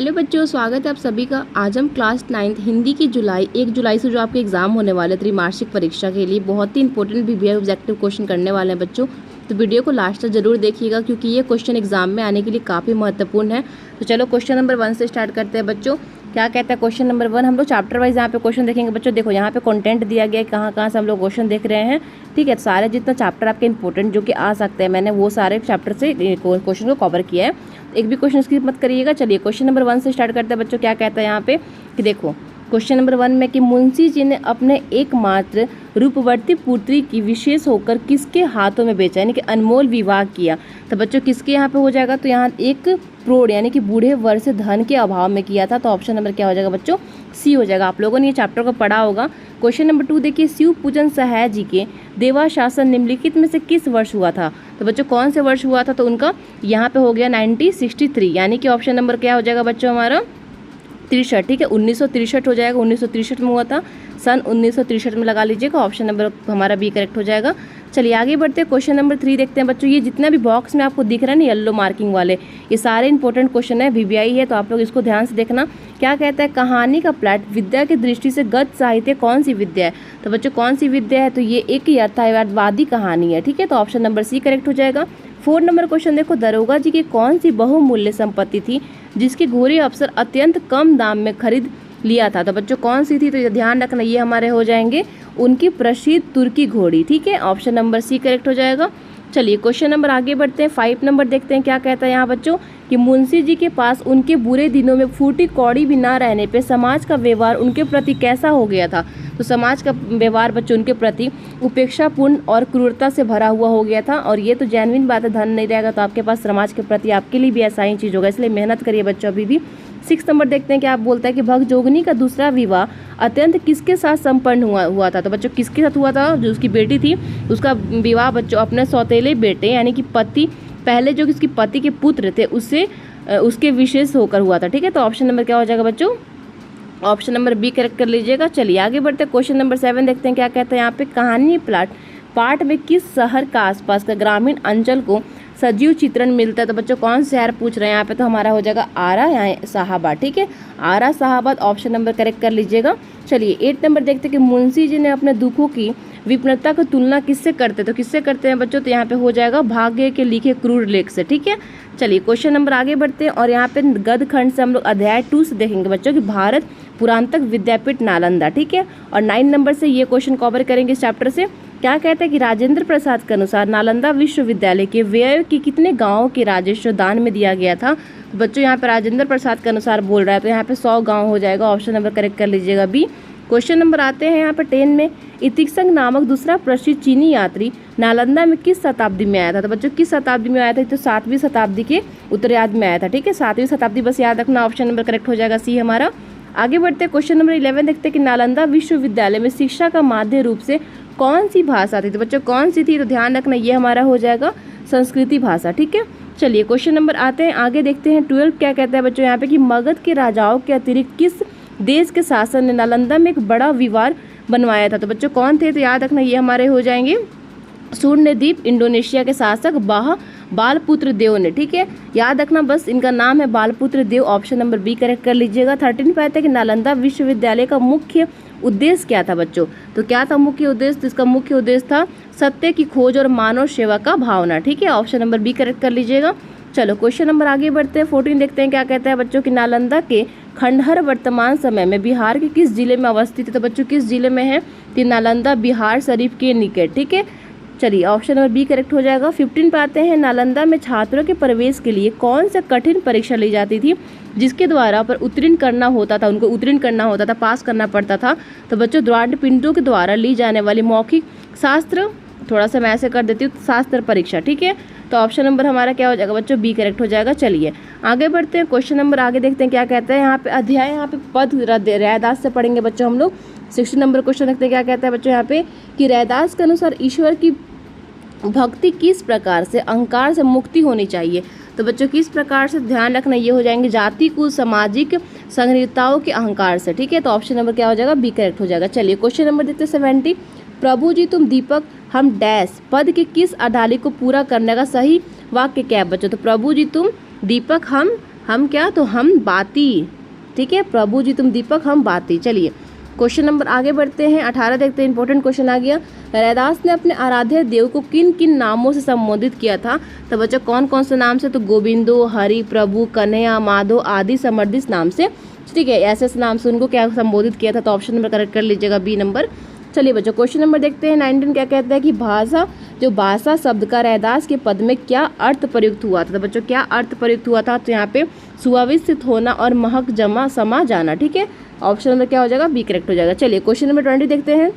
Hello बच्चों, स्वागत है आप सभी का। आज हम क्लास 9 हिंदी की 1 जुलाई से जो आपके एग्जाम होने वाले त्रिमासिक परीक्षा के लिए बहुत ही इंपॉर्टेंट वीवीआई ऑब्जेक्टिव क्वेश्चन करने वाले हैं बच्चों। तो वीडियो को लास्ट तक जरूर देखिएगा क्योंकि ये क्वेश्चन एग्जाम में आने के लिए काफ़ी महत्वपूर्ण है। तो चलो क्वेश्चन नंबर 1 से स्टार्ट करते हैं बच्चों। क्या कहता है क्वेश्चन नंबर 1? हम लोग चैप्टर वाइज यहाँ पे क्वेश्चन देखेंगे बच्चों। देखो यहाँ पे कंटेंट दिया गया है, कहाँ से हम लोग क्वेश्चन देख रहे हैं। ठीक है, सारे जितना चैप्टर आपके इंपॉर्टेंट जो कि आ सकते हैं, मैंने वो सारे चैप्टर से क्वेश्चन को कवर किया है। एक भी क्वेश्चन स्किप मत करिएगा। चलिए क्वेश्चन नंबर 1 से स्टार्ट करते हैं बच्चों। क्या कहता है यहाँ पे कि देखो क्वेश्चन नंबर 1 में कि मुंशी जी ने अपने एकमात्र रूपवती पुत्री की विशेष होकर किसके हाथों में बेचा, यानी कि अनमोल विवाह किया। तो बच्चों किसके यहाँ पे हो जाएगा? तो यहाँ एक प्रौढ़ यानी कि बूढ़े वर से धन के अभाव में किया था। तो ऑप्शन नंबर क्या हो जाएगा बच्चों? सी हो जाएगा। आप लोगों ने ये चैप्टर को पढ़ा होगा। क्वेश्चन नंबर 2 देखिए, शिव पूजन सहाय जी के देवाशासन निम्नलिखित में से किस वर्ष हुआ था? तो बच्चों कौन से वर्ष हुआ था? तो उनका यहाँ पे हो गया 1963, यानी कि ऑप्शन नंबर क्या हो जाएगा बच्चों? हमारा 63। ठीक है, 1963 हो जाएगा। 1963 में हुआ था, सन 1963 में लगा लीजिएगा। ऑप्शन नंबर हमारा बी करेक्ट हो जाएगा। चलिए आगे बढ़ते हैं। क्वेश्चन नंबर 3 देखते हैं बच्चों। ये जितना भी बॉक्स में आपको दिख रहा है ना येलो मार्किंग वाले, ये सारे इंपॉर्टेंट क्वेश्चन है, वीवीआई है, तो आप लोग इसको ध्यान से देखना। क्या कहता है? कहानी का प्लॉट विद्या की दृष्टि से गद्य साहित्य कौन सी विद्या है? तो बच्चों कौन सी विद्या है? तो ये एक यथार्थवादी कहानी है। ठीक है, तो ऑप्शन नंबर सी करेक्ट हो जाएगा। 4 नंबर क्वेश्चन देखो, दरोगा जी की कौन सी बहुमूल्य संपत्ति थी जिसके घोड़े अफसर अत्यंत कम दाम में खरीद लिया था? तो बच्चों कौन सी थी? तो ध्यान रखना, ये हमारे हो जाएंगे उनकी प्रसिद्ध तुर्की घोड़ी। ठीक है, ऑप्शन नंबर सी करेक्ट हो जाएगा। चलिए क्वेश्चन नंबर आगे बढ़ते हैं। 5 नंबर देखते हैं। क्या कहता है यहाँ बच्चों कि मुंशी जी के पास उनके बुरे दिनों में फूटी कौड़ी भी ना रहने पे समाज का व्यवहार उनके प्रति कैसा हो गया था? तो समाज का व्यवहार बच्चों उनके प्रति उपेक्षापूर्ण और क्रूरता से भरा हुआ हो गया था। और ये तो जेन्युइन बात है, धन नहीं रहेगा तो आपके पास समाज के प्रति आपके लिए भी ऐसा ही चीज़ होगा, इसलिए मेहनत करिए बच्चों अभी भी। 6 नंबर देखते हैं। क्या आप बोलता है कि भगजोगनी का दूसरा विवाह अत्यंत किसके साथ संपन्न हुआ था? तो बच्चों किसके साथ हुआ था? जो उसकी बेटी थी उसका विवाह बच्चों अपने सौतेले बेटे यानी कि पति, पहले जो उसकी पति के पुत्र थे उससे उसके विशेष होकर हुआ था। ठीक है, तो ऑप्शन नंबर क्या हो जाएगा बच्चों? ऑप्शन नंबर बी करेक्ट कर लीजिएगा। चलिए आगे बढ़ते हैं। क्वेश्चन नंबर 7 देखते हैं। क्या कहते हैं यहाँ पे? कहानी पाठ में किस शहर का आसपास का ग्रामीण अंचल को सजीव चित्रण मिलता है? तो बच्चों कौन से शहर पूछ रहे हैं यहाँ पे? तो हमारा हो जाएगा आरा या शाहाबाद। ठीक है, आरा शाहाबाद ऑप्शन नंबर करेक्ट कर लीजिएगा। चलिए 8 नंबर देखते हैं कि मुंशी जी ने अपने दुखों की विपन्नता की तुलना किससे करते? तो किससे करते हैं बच्चों? तो यहाँ पे हो जाएगा भाग्य के लिखे क्रूर लेख से। ठीक है, चलिए क्वेश्चन नंबर आगे बढ़ते हैं और यहाँ पे गद्य खंड से हम लोग अध्याय 2 से देखेंगे बच्चों कि भारत पुरातत्व विद्यापीठ नालंदा। ठीक है, और 9 नंबर से ये क्वेश्चन कवर करेंगे इस चैप्टर से। क्या कहते हैं कि राजेंद्र प्रसाद के अनुसार नालंदा विश्वविद्यालय के व्यय के कितने गांवों के राजस्व दान में दिया गया था? तो बच्चों यहाँ पे राजेंद्र प्रसाद के अनुसार बोल रहा है, तो यहाँ पे 100 गांव हो जाएगा। ऑप्शन नंबर करेक्ट कर लीजिएगा बी। क्वेश्चन नंबर आते हैं यहाँ पे 10 में। इतिक्संग नामक दूसरा प्रसिद्ध चीनी यात्री नालंदा में किस शताब्दी में आया था? तो बच्चों किस शताब्दी में आया था? तो 7वीं शताब्दी के उत्तरार्ध में आया था। ठीक है, 7वीं शताब्दी बस याद रखना। ऑप्शन नंबर करेक्ट हो जाएगा सी हमारा। आगे बढ़ते हैं। क्वेश्चन नंबर 11 देखते हैं कि नालंदा विश्वविद्यालय में शिक्षा का माध्य रूप से कौन सी भाषा थी? तो बच्चों कौन सी थी? तो ध्यान रखना, ये हमारा हो जाएगा संस्कृति भाषा। ठीक है, चलिए क्वेश्चन नंबर आते हैं आगे देखते हैं। 12 क्या कहता है बच्चों यहाँ पे कि मगध के राजाओं के अतिरिक्त किस देश के शासन ने नालंदा में एक बड़ा विवार बनवाया था? तो बच्चों कौन थे? तो याद रखना, ये हमारे हो जाएंगे सूर्यद्वीप इंडोनेशिया के शासक बालपुत्र देव ने। ठीक है, याद रखना बस इनका नाम है बालपुत्र देव। ऑप्शन नंबर बी करेक्ट कर लीजिएगा। 13 पे आता है कि नालंदा विश्वविद्यालय का मुख्य उद्देश्य क्या था बच्चों? तो क्या था मुख्य उद्देश्य? तो इसका मुख्य उद्देश्य था सत्य की खोज और मानव सेवा का भावना। ठीक है, ऑप्शन नंबर बी करेक्ट कर लीजिएगा। चलो क्वेश्चन नंबर आगे बढ़ते हैं। 14 देखते हैं। क्या कहता है बच्चों कि नालंदा के खंडहर वर्तमान समय में बिहार के किस जिले में अवस्थित है? तो बच्चों किस जिले में है? तो नालंदा बिहार शरीफ के निकट। ठीक है, चलिए ऑप्शन नंबर बी करेक्ट हो जाएगा। 15 पे आते हैं। नालंदा में छात्रों के प्रवेश के लिए कौन सा कठिन परीक्षा ली जाती थी जिसके द्वारा पर उत्तीर्ण करना होता था, उनको उत्तीर्ण करना होता था, पास करना पड़ता था? तो बच्चों द्वारपिंडों के द्वारा ली जाने वाली मौखिक शास्त्र, थोड़ा सा मैं ऐसे कर देती हूँ, शास्त्र परीक्षा। ठीक है, तो ऑप्शन नंबर हमारा क्या हो जाएगा बच्चों? बी करेक्ट हो जाएगा। चलिए आगे बढ़ते हैं। क्वेश्चन नंबर आगे देखते हैं। क्या कहता है यहाँ पे? अध्याय यहाँ पे पद रैदास से पढ़ेंगे बच्चों हम लोग। 60 नंबर क्वेश्चन देखते हैं। क्या कहता है बच्चों यहाँ पे कि रैदास के अनुसार ईश्वर की भक्ति किस प्रकार से अहंकार से मुक्ति होनी चाहिए? तो बच्चों किस प्रकार से? ध्यान रखना, ये हो जाएंगे जाति कुल सामाजिक संगीताओं के अहंकार से। ठीक है, तो ऑप्शन नंबर क्या हो जाएगा? बी करेक्ट हो जाएगा। चलिए क्वेश्चन नंबर देखते हैं 70। प्रभु जी तुम दीपक हम डैश पद के किस अडाली को पूरा करने का सही वाक्य क्या है बच्चों? तो प्रभु जी तुम दीपक हम हम क्या, तो हम बाती, ठीक है, प्रभु जी तुम दीपक हम बाती। चलिए क्वेश्चन नंबर आगे बढ़ते हैं, 18 देखते हैं, इंपॉर्टेंट क्वेश्चन आ गया। रैदास ने अपने आराध्य देव को किन किन नामों से संबोधित किया था? तो बच्चों कौन कौन से नाम से, तो गोविंदो, हरि, प्रभु, कन्हैया, माधव आदि समर्दित नाम से, ठीक है, ऐसे नाम से उनको क्या संबोधित किया था? तो ऑप्शन नंबर करेक्ट कर लीजिएगा, बी नंबर। चलिए बच्चों क्वेश्चन नंबर देखते हैं, 19 क्या कहता है कि भाषा, जो भाषा शब्द का रैदास के पद में क्या अर्थ प्रयुक्त हुआ था? तो बच्चों क्या अर्थ प्रयुक्त हुआ था? तो यहाँ पे सुव्यवस्थित होना और महक जमा समा जाना, ठीक है, ऑप्शन नंबर क्या हो जाएगा? बी करेक्ट हो जाएगा। चलिए क्वेश्चन नंबर 20 देखते हैं।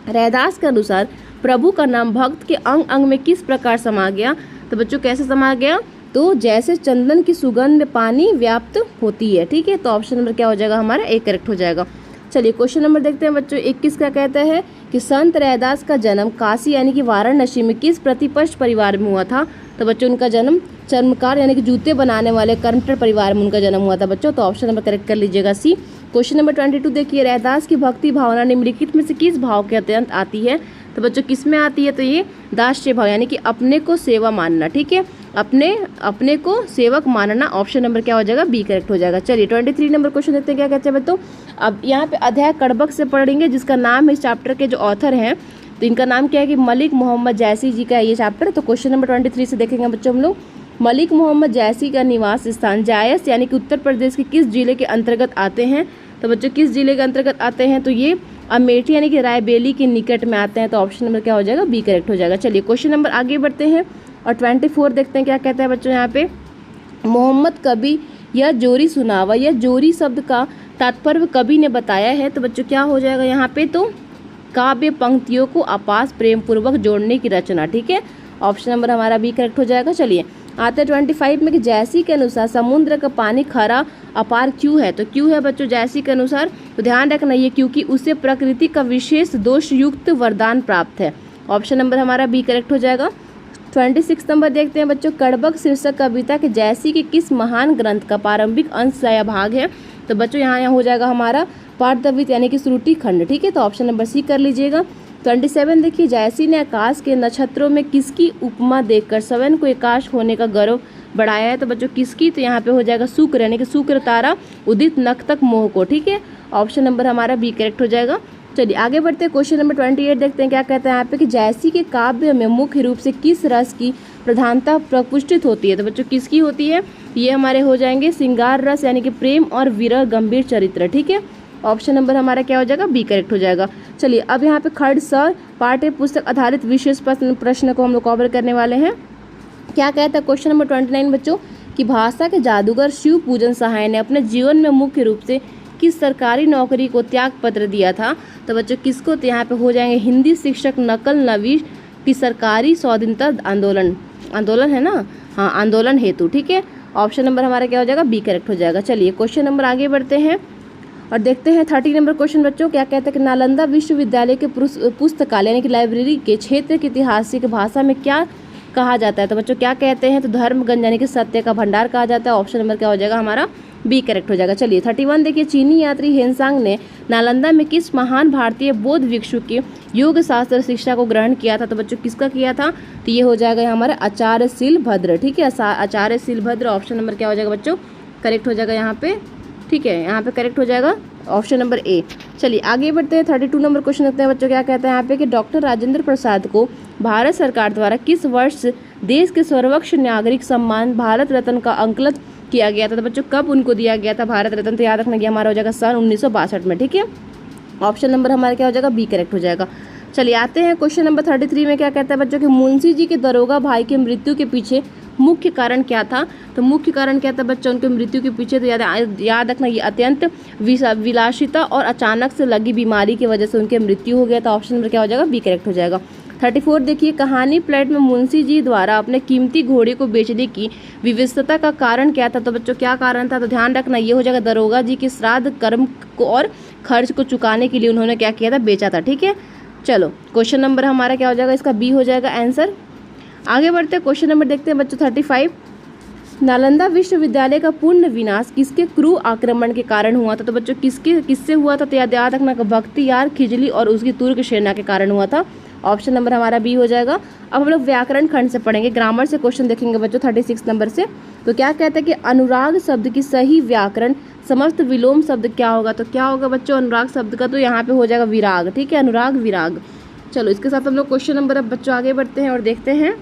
रैदास के अनुसार प्रभु का नाम भक्त के अंग अंग में किस प्रकार समा गया? तो बच्चों कैसे समा गया? तो जैसे चंदन की सुगंध में पानी व्याप्त होती है, ठीक है, तो ऑप्शन नंबर क्या हो जाएगा हमारा? ए करेक्ट हो जाएगा। चलिए क्वेश्चन नंबर देखते हैं बच्चों, 21 क्या कहता है कि संत रैदास का जन्म काशी यानी कि वाराणसी में किस प्रतिपक्ष परिवार में हुआ था? तो बच्चों उनका जन्म चर्मकार यानी कि जूते बनाने वाले कर्मठ परिवार में उनका जन्म हुआ था बच्चों, तो ऑप्शन नंबर करेक्ट कर लीजिएगा, सी। क्वेश्चन नंबर 22 देखिए, रैदास की भक्ति भावना निम्नलिखित में से किस भाव के अत्यंत आती है? तो बच्चों किस में आती है? तो ये दास्य भाव यानी कि अपने को सेवा मानना, ठीक है, अपने को सेवक मानना, ऑप्शन नंबर क्या हो जाएगा? बी करेक्ट हो जाएगा। चलिए 23 नंबर क्वेश्चन देखते हैं, क्या कहते हैं बच्चों। अब यहाँ पे अध्याय कड़बक से पढ़ेंगे, जिसका नाम है इस चैप्टर के जो ऑथर हैं, तो इनका नाम क्या है कि मलिक मोहम्मद जैसी जी का है ये चैप्टर। तो क्वेश्चन नंबर 23 से देखेंगे बच्चों हम लोग। मलिक मोहम्मद जैसी का निवास स्थान जायस यानी कि उत्तर प्रदेश के किस जिले के अंतर्गत आते हैं? तो बच्चों किस जिले के अंतर्गत आते हैं? तो ये अमेठी यानी कि रायबेली के निकट में आते हैं, तो ऑप्शन नंबर क्या हो जाएगा? बी करेक्ट हो जाएगा। चलिए क्वेश्चन नंबर आगे बढ़ते हैं और 24 देखते हैं, क्या कहता है बच्चों यहाँ पे। मोहम्मद कवि या जोरी सुनावा, या जोरी शब्द का तात्पर्य कवि ने बताया है, तो बच्चों क्या हो जाएगा यहाँ पे? तो काव्य पंक्तियों को आपास प्रेम पूर्वक जोड़ने की रचना, ठीक है, ऑप्शन नंबर हमारा बी करेक्ट हो जाएगा। चलिए आते हैं 25 में कि जैसी के अनुसार समुद्र का पानी खारा अपार क्यों है? तो क्यों है बच्चों जैसी के अनुसार? तो ध्यान रखना ये क्योंकि उसे प्रकृति का विशेष दोष युक्त वरदान प्राप्त है, ऑप्शन नंबर हमारा बी करेक्ट हो जाएगा। 26 नंबर देखते हैं बच्चों, कड़बक शीर्षक कविता के जैसी के किस महान ग्रंथ का प्रारंभिक अंश या भाग है? तो बच्चों यहाँ हो जाएगा हमारा पाठदवित यानी कि श्रुति खंड, ठीक है, तो ऑप्शन नंबर सी कर लीजिएगा। 27 देखिए, जैसी ने आकाश के नक्षत्रों में किसकी उपमा देकर स्वयं को आकाश होने का गौरव बढ़ाया है? तो बच्चों किसकी? तो यहाँ पे हो जाएगा शुक्र यानी कि शुक्र तारा उदित नख तक मोह को, ठीक है, ऑप्शन नंबर हमारा बी करेक्ट हो जाएगा। चलिए आगे बढ़ते हैं, क्वेश्चन नंबर 28 देखते हैं, क्या कहते हैं यहाँ पे कि जैसी के काव्य में मुख्य रूप से किस रस की प्रधानता प्रपुष्टित होती है? तो बच्चों किसकी होती है? ये हमारे हो जाएंगे श्रृंगार रस यानी कि प्रेम और विरह गंभीर चरित्र, ठीक है, ऑप्शन नंबर हमारा क्या हो जाएगा? बी करेक्ट हो जाएगा। चलिए अब यहाँ पे खंड स पाठ्य पुस्तक आधारित विशेष प्रश्न को हम लोग कवर करने वाले हैं। क्या कहता है क्वेश्चन नंबर 29 बच्चों कि भाषा के जादूगर शिव पूजन सहाय ने अपने जीवन में मुख्य रूप से किस सरकारी नौकरी को त्याग पत्र दिया था? तो बच्चों किसको? तो यहाँ पे हो जाएंगे हिंदी शिक्षक नकल नवीश की सरकारी स्वाधीनता आंदोलन है ना, हाँ आंदोलन हेतु, ठीक है, ऑप्शन नंबर हमारा क्या हो जाएगा? बी करेक्ट हो जाएगा। चलिए क्वेश्चन नंबर आगे बढ़ते हैं और देखते हैं 30 नंबर क्वेश्चन बच्चों, क्या कहते हैं कि नालंदा विश्वविद्यालय के पुस्तकालय यानी कि लाइब्रेरी के क्षेत्र की ऐतिहासिक भाषा में क्या कहा जाता है? तो बच्चों क्या कहते हैं? तो धर्मगंज यानी कि सत्य का भंडार कहा जाता है, ऑप्शन नंबर क्या हो जाएगा हमारा? बी करेक्ट हो जाएगा। चलिए 31 देखिए, चीनी यात्री हेनसांग ने नालंदा में किस महान भारतीय बौद्ध भिक्षु की योग शास्त्र शिक्षा को ग्रहण किया था? तो बच्चों किसका किया था? तो ये हो जाएगा हमारा आचार्य शीलभद्र, ठीक है, आचार्य शीलभद्र, ऑप्शन नंबर क्या हो जाएगा बच्चों? करेक्ट हो जाएगा यहाँ पे, ठीक है, यहाँ पे करेक्ट हो जाएगा ऑप्शन नंबर ए। चलिए आगे बढ़ते हैं, 32 नंबर क्वेश्चन देखते हैं बच्चों, क्या कहते हैं यहाँ पे कि डॉक्टर राजेंद्र प्रसाद को भारत सरकार द्वारा किस वर्ष देश के सर्वोच्च नागरिक सम्मान भारत रत्न का अंकलन किया गया था? तो बच्चों कब उनको दिया गया था भारत रत्न? तो याद रखना कि हमारा हो जाएगा सन 1962 में, ठीक है, ऑप्शन नंबर हमारा क्या हो जाएगा? बी करेक्ट हो जाएगा। चलिए आते हैं क्वेश्चन नंबर 33 में, क्या कहता है बच्चों कि मुंशी जी के दरोगा भाई की मृत्यु के पीछे मुख्य कारण क्या था? तो मुख्य कारण क्या था बच्चों उनके मृत्यु के पीछे? तो याद रखना ये अत्यंत विलासिता और अचानक से लगी बीमारी की वजह से उनकी मृत्यु हो गया था, ऑप्शन नंबर क्या हो जाएगा? बी करेक्ट हो जाएगा। 34 देखिए, कहानी प्लेट में मुंशी जी द्वारा अपने कीमती घोड़े को बेचने की विविधता का कारण क्या था? तो बच्चों क्या कारण था? तो ध्यान रखना ये हो जाएगा दरोगा जी के श्राद्ध कर्म को और खर्च को चुकाने के लिए उन्होंने क्या किया था? बेचा था, ठीक है। चलो क्वेश्चन नंबर हमारा क्या हो जाएगा? इसका बी हो जाएगा आंसर। आगे बढ़ते हैं, क्वेश्चन नंबर देखते हैं बच्चों 35, नालंदा विश्वविद्यालय का पूर्ण विनाश किसके क्रूर आक्रमण के कारण हुआ था? तो बच्चों किससे हुआ था? तो याद रखना बख्तियार खिजली और उसकी तुर्क सेना के कारण हुआ था, ऑप्शन नंबर हमारा बी हो जाएगा। अब हम लोग व्याकरण खंड से पढ़ेंगे, ग्रामर से क्वेश्चन देखेंगे बच्चों 36 नंबर से। तो क्या कहता है कि अनुराग शब्द की सही व्याकरण समस्त विलोम शब्द क्या होगा। तो क्या होगा बच्चों अनुराग शब्द का, तो यहाँ पे हो जाएगा विराग। ठीक है, अनुराग विराग। चलो इसके साथ हम लोग क्वेश्चन नंबर अब बच्चों आगे बढ़ते हैं और देखते हैं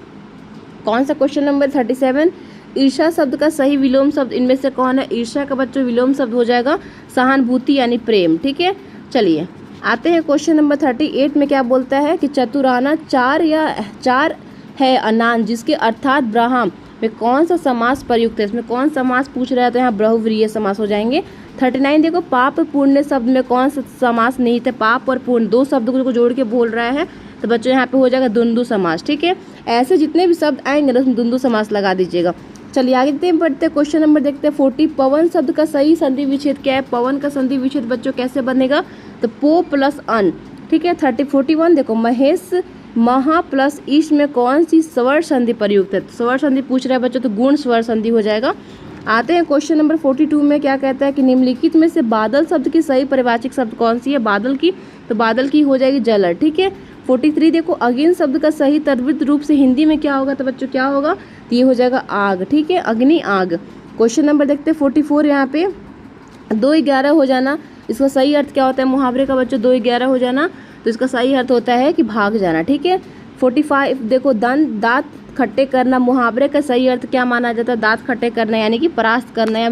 कौन सा क्वेश्चन नंबर 37। ईर्षा शब्द का सही विलोम शब्द इनमें से कौन है। ईर्षा का बच्चों विलोम शब्द हो जाएगा सहानुभूति यानी प्रेम। ठीक है, चलिए आते हैं क्वेश्चन नंबर 38 में। क्या बोलता है कि चतुराना चार है अनान जिसके अर्थात ब्राह्म में कौन सा समास प्रयुक्त है। इसमें कौन समास पूछ रहा है, तो यहाँ बहुव्रीहि समास हो जाएंगे। 39 देखो पाप पुण्य शब्द में कौन सा समास नहीं थे। पाप और पुण्य दो शब्द को जोड़ के बोल रहा है, तो बच्चों यहाँ पे हो जाएगा द्वंद्व समास। ठीक है, ऐसे जितने भी शब्द आएंगे ना उसमें द्वंद्व समास लगा दीजिएगा। चलिए आगे बढ़ते हैं, क्वेश्चन नंबर देखते हैं 40। पवन शब्द का सही संधि विच्छेद क्या है। पवन का संधि विच्छेद बच्चों कैसे बनेगा, तो पो प्लस अन। ठीक है, 41 देखो महेश महा प्लस ईश में कौन सी स्वर संधि प्रयुक्त है। स्वर संधि पूछ रहा है बच्चों, तो गुण स्वर संधि हो जाएगा। आते हैं क्वेश्चन नंबर 42 में। क्या कहता है कि निम्नलिखित में से बादल शब्द की सही परिभाषिक शब्द कौन सी है। बादल की, तो बादल की हो जाएगी जलर। ठीक है, 43 देखो अग्नि शब्द का सही तद्वित रूप से हिंदी में क्या होगा, तो बच्चों क्या होगा, तो ये हो जाएगा आग। ठीक है, अग्नि आग। क्वेश्चन नंबर देखते हैं 44, यहाँ पे 2-11 हो जाना, इसका सही अर्थ क्या होता है मुहावरे का बच्चों, 2-11 हो जाना, तो इसका सही अर्थ होता है कि भाग जाना। ठीक है, 45 देखो दांत खट्टे करना, मुहावरे का सही अर्थ क्या माना जाता है, दांत खट्टे करना यानी कि परास्त करना या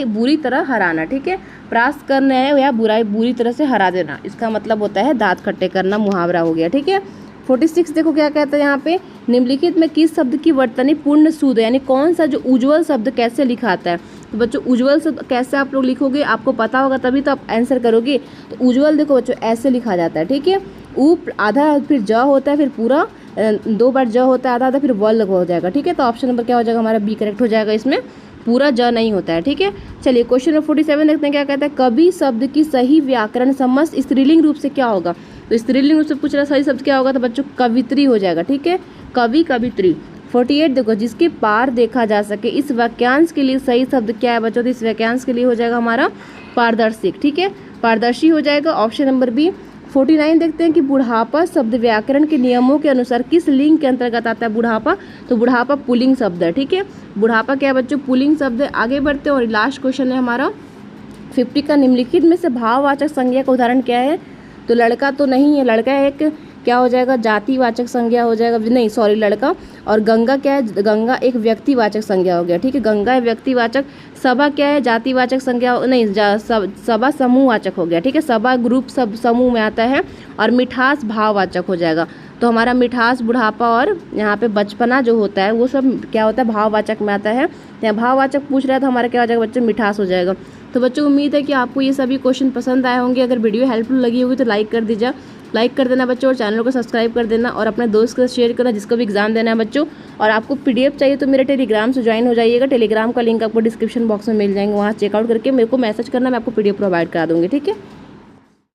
बुरी तरह हराना। ठीक है, परास्त करना है या बुराई बुरी तरह से हरा देना, इसका मतलब होता है दांत खट्टे करना, मुहावरा हो गया। ठीक है, 46 देखो क्या कहता है यहाँ पे, निम्नलिखित में किस शब्द की वर्तनी पूर्ण सूद है, यानी कौन सा जो उज्ज्वल शब्द कैसे लिखाता है। तो बच्चों उज्ज्वल शब्द कैसे आप लोग लिखोगे, आपको पता होगा तभी तो आप आंसर करोगे। तो उज्ज्वल देखो बच्चों ऐसे लिखा जाता है। ठीक है, ऊ आधा फिर ज होता है, फिर पूरा 2 बार ज होता है आधा, फिर वल हो जाएगा। ठीक है, तो ऑप्शन नंबर क्या हो जाएगा हमारा बी करेक्ट हो जाएगा, इसमें पूरा ज नहीं होता है। ठीक है, चलिए क्वेश्चन नंबर 47 देखते हैं क्या कहता है। कवि शब्द की सही व्याकरण समस्त स्त्रीलिंग रूप से क्या होगा। तो स्त्रीलिंग रूप से पूछ रहा सही शब्द क्या होगा, तो बच्चों कवित्री हो जाएगा। ठीक है, कवि कवित्री। 48 देखो जिसके पार देखा जा सके, इस वाक्यांश के लिए सही शब्द क्या है बच्चों, तो इस वाक्यांश के लिए हो जाएगा हमारा पारदर्शिक। ठीक है, पारदर्शी हो जाएगा, ऑप्शन नंबर बी। 49 देखते हैं कि बुढ़ापा शब्द व्याकरण के नियमों के अनुसार किस लिंग के अंतर्गत आता है। बुढ़ापा, तो बुढ़ापा पुल्लिंग शब्द है। ठीक है, बुढ़ापा क्या है बच्चों, पुल्लिंग शब्द है। आगे बढ़ते हैं और लास्ट क्वेश्चन है हमारा 50 का। निम्नलिखित में से भाववाचक संज्ञा का उदाहरण क्या है। तो लड़का तो नहीं है, लड़का एक क्या हो जाएगा, जातिवाचक संज्ञा हो जाएगा, नहीं सॉरी लड़का। और गंगा क्या है, गंगा एक व्यक्तिवाचक संज्ञा हो गया। ठीक है, गंगा एक व्यक्तिवाचक। सभा क्या है, जातिवाचक संज्ञा नहीं, सभा समूहवाचक हो गया। ठीक है, सभा ग्रुप सब समूह में आता है। और मिठास भाववाचक हो जाएगा। तो हमारा मिठास बुढ़ापा और यहाँ पे बचपना जो होता है वो सब क्या होता है भाववाचक में आता है। यहाँ भाववाचक पूछ रहा है तो हमारा क्या हो जाएगा बच्चों, मिठास हो जाएगा। तो बच्चों उम्मीद है कि आपको ये सभी क्वेश्चन पसंद आए होंगे। अगर वीडियो हेल्पफुल लगी होगी तो लाइक कर दीजिए, लाइक कर देना बच्चों, और चैनल को सब्सक्राइब कर देना और अपने दोस्त के साथ शेयर करना जिसको भी एग्जाम देना है बच्चों। और आपको पीडीएफ चाहिए तो मेरे टेलीग्राम से ज्वाइन हो जाइएगा। टेलीग्राम का लिंक आपको डिस्क्रिप्शन बॉक्स में मिल जाएंगे, वहाँ चेकआउट करके मेरे को मैसेज करना, मैं आपको पीडीएफ प्रोवाइड करा दूँगी। ठीक है।